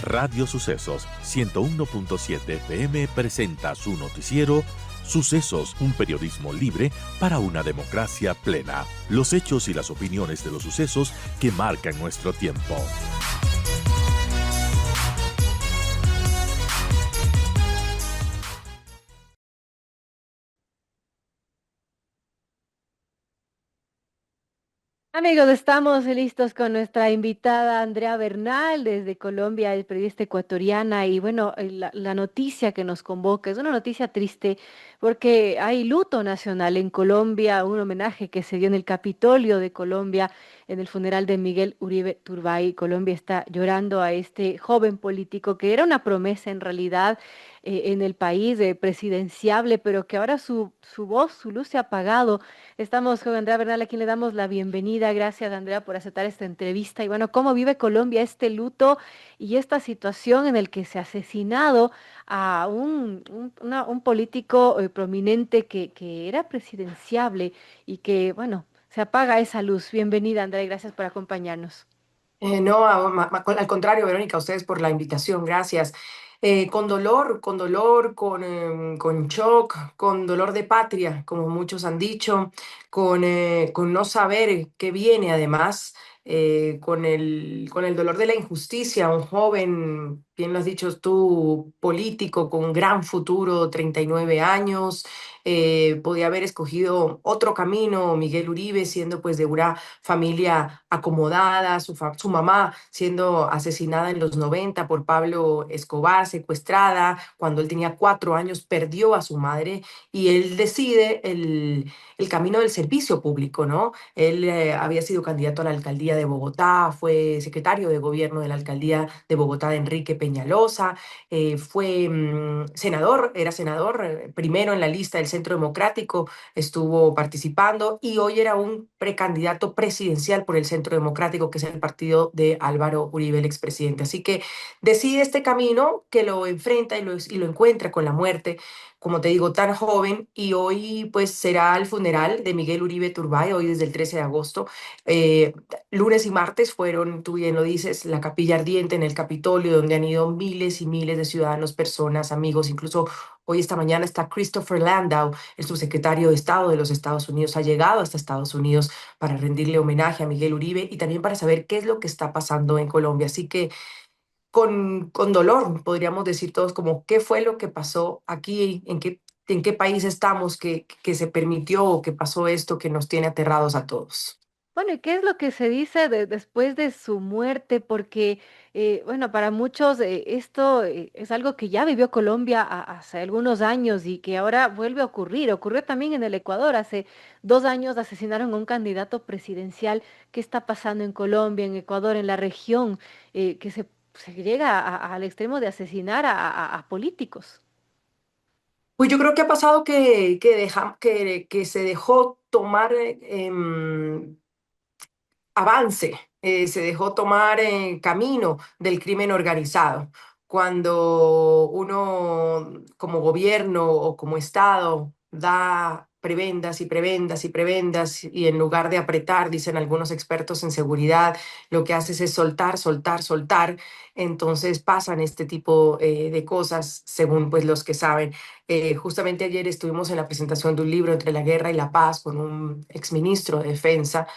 Radio Sucesos 101.7 FM presenta su noticiero Sucesos, un periodismo libre para una democracia plena. Los hechos y las opiniones de los sucesos que marcan nuestro tiempo. Amigos, estamos listos con nuestra invitada Andrea Bernal desde Colombia, es periodista ecuatoriana y bueno, la noticia que nos convoca es una noticia triste porque hay luto nacional en Colombia, un homenaje que se dio en el Capitolio de Colombia en el funeral de Miguel Uribe Turbay. Colombia está llorando a este joven político que era una promesa en realidad en el país presidenciable, pero que ahora su voz, su luz se ha apagado. Estamos con Andrea Bernal, a quien le damos la bienvenida. Gracias, Andrea, por aceptar esta entrevista. Y bueno, ¿cómo vive Colombia este luto y esta situación en el que se ha asesinado a un político prominente que era presidenciable y que, bueno, se apaga esa luz? Bienvenida, Andrea, y gracias por acompañarnos. No, al contrario, Verónica, a ustedes por la invitación, gracias. Con shock, con dolor de patria, como muchos han dicho, con no saber qué viene además, con el dolor de la injusticia, un joven, bien lo has dicho tú, político con gran futuro, 39 años, podía haber escogido otro camino, Miguel Uribe, siendo pues de una familia acomodada, su mamá siendo asesinada en los 90 por Pablo Escobar, secuestrada, cuando él tenía 4 años, perdió a su madre y él decide el camino del servicio público, ¿no? Él había sido candidato a la alcaldía de Bogotá, fue secretario de gobierno de la alcaldía de Bogotá de Enrique Peñalosa, fue senador, era senador, primero en la lista del Centro Democrático, estuvo participando y hoy era un precandidato presidencial por el Centro Democrático, que es el partido de Álvaro Uribe, el expresidente. Así que decide este camino que lo enfrenta y lo encuentra con la muerte, como te digo, tan joven, y hoy pues será el funeral de Miguel Uribe Turbay, hoy desde el 13 de agosto. Eh, Lunes y martes fueron, tú bien lo dices, la capilla ardiente en el Capitolio, donde han ido miles y miles de ciudadanos, personas, amigos, incluso hoy esta mañana está Christopher Landau, el subsecretario de Estado de los Estados Unidos, ha llegado hasta Estados Unidos para rendirle homenaje a Miguel Uribe y también para saber qué es lo que está pasando en Colombia. Así que con dolor podríamos decir todos como qué fue lo que pasó aquí, en qué país estamos, que se permitió o que pasó esto que nos tiene aterrados a todos. Bueno, ¿y qué es lo que se dice después de su muerte? Porque, bueno, para muchos esto es algo que ya vivió Colombia hace algunos años y que ahora vuelve a ocurrir. Ocurrió también en el Ecuador. Hace 2 años asesinaron a un candidato presidencial. ¿Qué está pasando en Colombia, en Ecuador, en la región, que se llega al extremo de asesinar a políticos? Pues yo creo que ha pasado que se dejó tomar avance, se dejó tomar camino del crimen organizado. Cuando uno como gobierno o como Estado da prebendas y prebendas y prebendas y en lugar de apretar, dicen algunos expertos en seguridad, lo que haces es soltar, soltar, soltar, entonces pasan este tipo de cosas según pues los que saben. Justamente ayer estuvimos en la presentación de un libro Entre la guerra y la paz con un exministro de defensa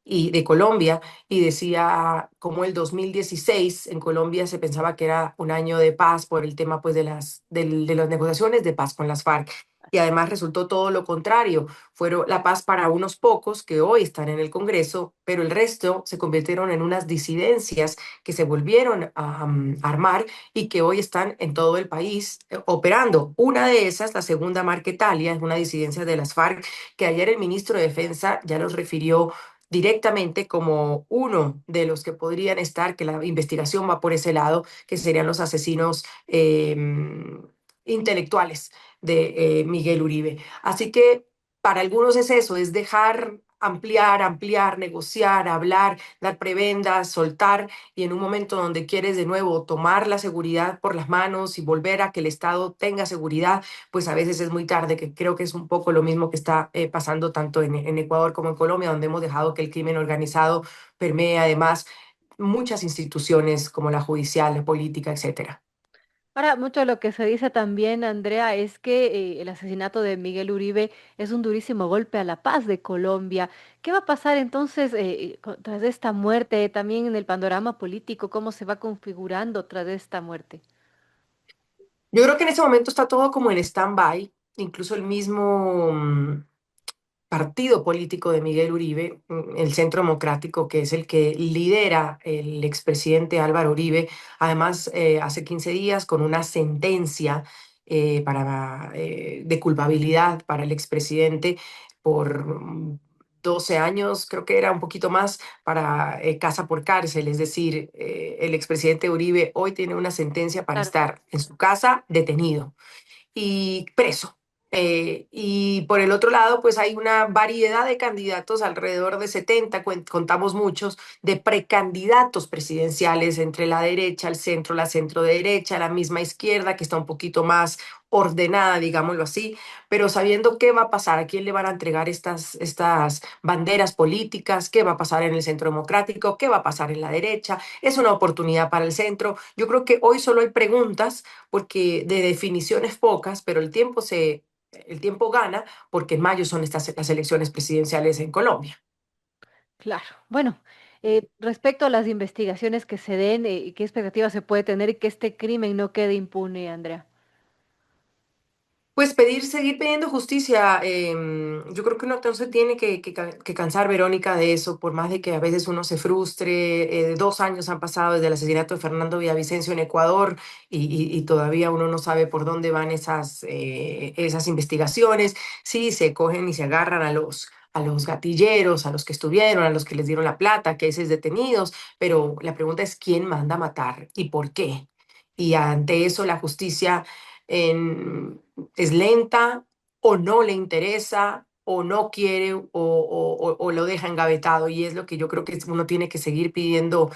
y de Colombia y decía cómo el 2016 en Colombia se pensaba que era un año de paz por el tema pues de las negociaciones de paz con las FARC y además resultó todo lo contrario, fueron la paz para unos pocos que hoy están en el Congreso, pero el resto se convirtieron en unas disidencias que se volvieron a armar y que hoy están en todo el país operando. Una de esas, la segunda Marquetalia, es una disidencia de las FARC que ayer el ministro de Defensa ya los refirió directamente como uno de los que podrían estar, que la investigación va por ese lado, que serían los asesinos intelectuales de Miguel Uribe. Así que para algunos es eso, es dejar ampliar, ampliar, negociar, hablar, dar prebendas, soltar, y en un momento donde quieres de nuevo tomar la seguridad por las manos y volver a que el Estado tenga seguridad, pues a veces es muy tarde, que creo que es un poco lo mismo que está pasando tanto en Ecuador como en Colombia, donde hemos dejado que el crimen organizado permee además muchas instituciones como la judicial, la política, etcétera. Ahora, mucho de lo que se dice también, Andrea, es que el asesinato de Miguel Uribe es un durísimo golpe a la paz de Colombia. ¿Qué va a pasar entonces tras esta muerte, también en el panorama político? ¿Cómo se va configurando tras esta muerte? Yo creo que en ese momento está todo como en stand-by, incluso el mismo partido político de Miguel Uribe, el Centro Democrático, que es el que lidera el expresidente Álvaro Uribe, además hace 15 días con una sentencia de culpabilidad para el expresidente por 12 años, creo que era un poquito más, para casa por cárcel, es decir, el expresidente Uribe hoy tiene una sentencia para Claro. estar en su casa detenido y preso. Y por el otro lado, pues hay una variedad de candidatos, alrededor de 70, contamos muchos, de precandidatos presidenciales entre la derecha, el centro, la centro derecha, la misma izquierda, que está un poquito más ordenada, digámoslo así, pero sabiendo qué va a pasar, a quién le van a entregar estas banderas políticas, qué va a pasar en el centro democrático, qué va a pasar en la derecha, es una oportunidad para el centro. Yo creo que hoy solo hay preguntas porque de definiciones pocas, pero el tiempo gana porque en mayo son estas las elecciones presidenciales en Colombia. Claro. Bueno, respecto a las investigaciones que se den, ¿qué expectativas se puede tener y que este crimen no quede impune, Andrea? Pues seguir pidiendo justicia. Yo creo que uno no se tiene que cansar, Verónica, de eso, por más de que a veces uno se frustre. 2 años han pasado desde el asesinato de Fernando Villavicencio en Ecuador y todavía uno no sabe por dónde van esas investigaciones. Sí, se cogen y se agarran a los gatilleros, a los que estuvieron, a los que les dieron la plata, que esos detenidos, pero la pregunta es quién manda a matar y por qué. Y ante eso la justicia es lenta o no le interesa o no quiere o lo deja engavetado. Y es lo que yo creo que uno tiene que seguir pidiendo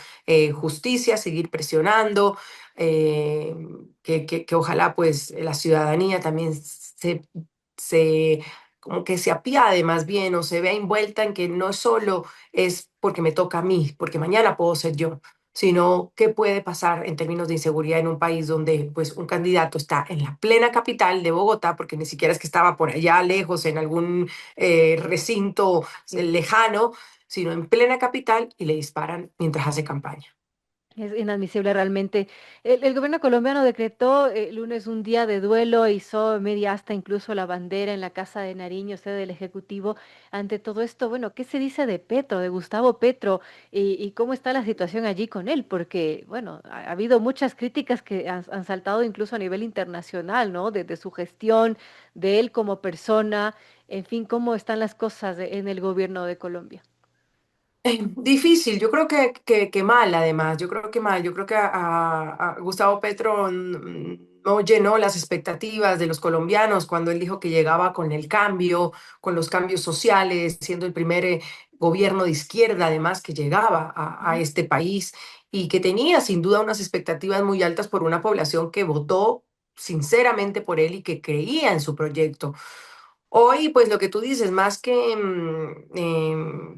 justicia, seguir presionando, eh, que ojalá pues la ciudadanía también se como que se apiade más bien o se vea envuelta en que no solo es porque me toca a mí, porque mañana puedo ser yo, sino qué puede pasar en términos de inseguridad en un país donde pues un candidato está en la plena capital de Bogotá, porque ni siquiera es que estaba por allá lejos en algún recinto lejano, sino en plena capital y le disparan mientras hace campaña. Es inadmisible realmente. El gobierno colombiano decretó el lunes un día de duelo, hizo media asta incluso la bandera en la Casa de Nariño, sede del Ejecutivo. Ante todo esto, bueno, ¿qué se dice de Petro, de Gustavo Petro, y cómo está la situación allí con él? Porque, bueno, ha habido muchas críticas que han saltado incluso a nivel internacional, ¿no? De su gestión, de él como persona, en fin, ¿cómo están las cosas en el gobierno de Colombia? Difícil, yo creo que mal además, yo creo que mal, yo creo que a Gustavo Petro no llenó las expectativas de los colombianos cuando él dijo que llegaba con el cambio, con los cambios sociales, siendo el primer gobierno de izquierda además que llegaba a Ujú. este país y que tenía sin duda unas expectativas muy altas por una población que votó sinceramente por él y que creía en su proyecto. Hoy, pues lo que tú dices, más que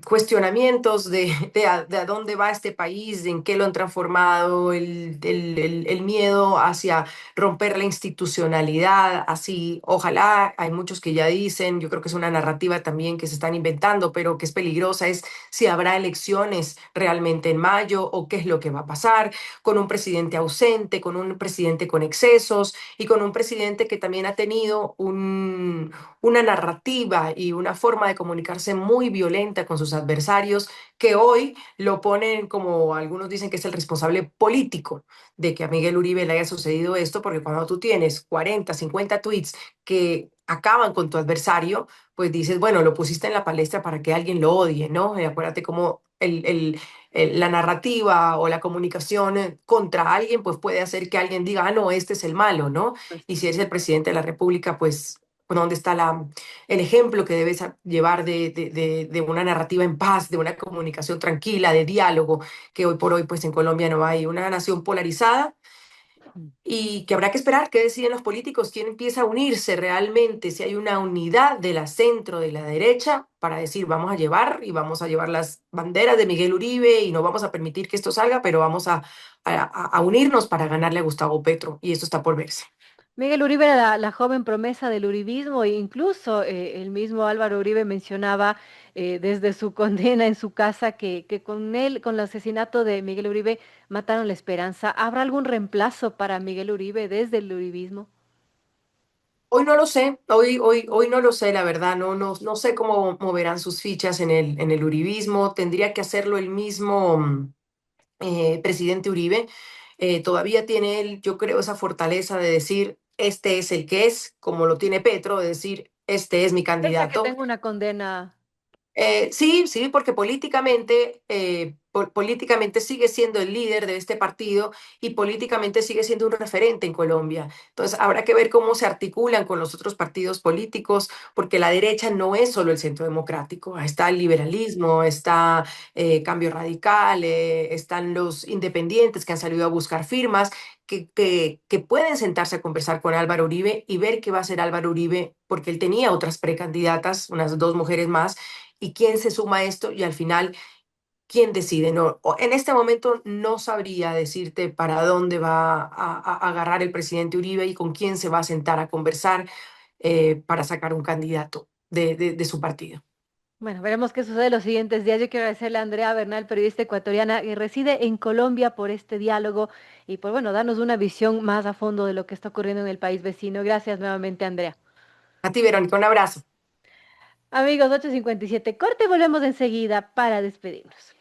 cuestionamientos de a dónde va este país, de en qué lo han transformado, el miedo hacia romper la institucionalidad, así, ojalá, hay muchos que ya dicen, yo creo que es una narrativa también que se están inventando, pero que es peligrosa, es si habrá elecciones realmente en mayo o qué es lo que va a pasar con un presidente ausente, con un presidente con excesos y con un presidente que también ha tenido una narrativa y una forma de comunicarse muy violenta con sus adversarios que hoy lo ponen como algunos dicen que es el responsable político de que a Miguel Uribe le haya sucedido esto, porque cuando tú tienes 40, 50 tweets que acaban con tu adversario, pues dices, bueno, lo pusiste en la palestra para que alguien lo odie, ¿no? Acuérdate cómo la narrativa o la comunicación contra alguien, pues puede hacer que alguien diga, ah, no, este es el malo, ¿no? Pues, Y si eres el presidente de la República, pues dónde está el ejemplo que debes llevar de una narrativa en paz, de una comunicación tranquila, de diálogo, que hoy por hoy pues en Colombia no hay una nación polarizada Mm. y que habrá que esperar qué deciden los políticos, quién empieza a unirse realmente, si hay una unidad de la centro, de la derecha, para decir vamos a llevar y vamos a llevar las banderas de Miguel Uribe y no vamos a permitir que esto salga, pero vamos a unirnos para ganarle a Gustavo Petro y esto está por verse. Miguel Uribe era la joven promesa del uribismo e incluso el mismo Álvaro Uribe mencionaba desde su condena en su casa que con él, con el asesinato de Miguel Uribe, mataron la esperanza. ¿Habrá algún reemplazo para Miguel Uribe desde el uribismo? Hoy no lo sé, hoy no lo sé, la verdad, no sé cómo moverán sus fichas en el uribismo, tendría que hacerlo el mismo presidente Uribe. Todavía tiene él, yo creo, esa fortaleza de decir, este es el que es, como lo tiene Petro, de decir, este es mi Pese a que candidato. tengo una condena. Sí, porque políticamente, políticamente sigue siendo el líder de este partido y políticamente sigue siendo un referente en Colombia. Entonces, habrá que ver cómo se articulan con los otros partidos políticos, porque la derecha no es solo el centro democrático. Está el liberalismo, está Cambio Radical, están los independientes que han salido a buscar firmas. Que pueden sentarse a conversar con Álvaro Uribe y ver qué va a hacer Álvaro Uribe, porque él tenía otras precandidatas, unas dos mujeres más, y quién se suma a esto y al final quién decide. No, en este momento no sabría decirte para dónde va a agarrar el presidente Uribe y con quién se va a sentar a conversar para sacar un candidato de su partido. Bueno, veremos qué sucede los siguientes días. Yo quiero agradecerle a Andrea Bernal, periodista ecuatoriana que reside en Colombia, por este diálogo y por, bueno, darnos una visión más a fondo de lo que está ocurriendo en el país vecino. Gracias nuevamente, Andrea. A ti, Verónica, un abrazo. Amigos, 8:57, corte, volvemos enseguida para despedirnos.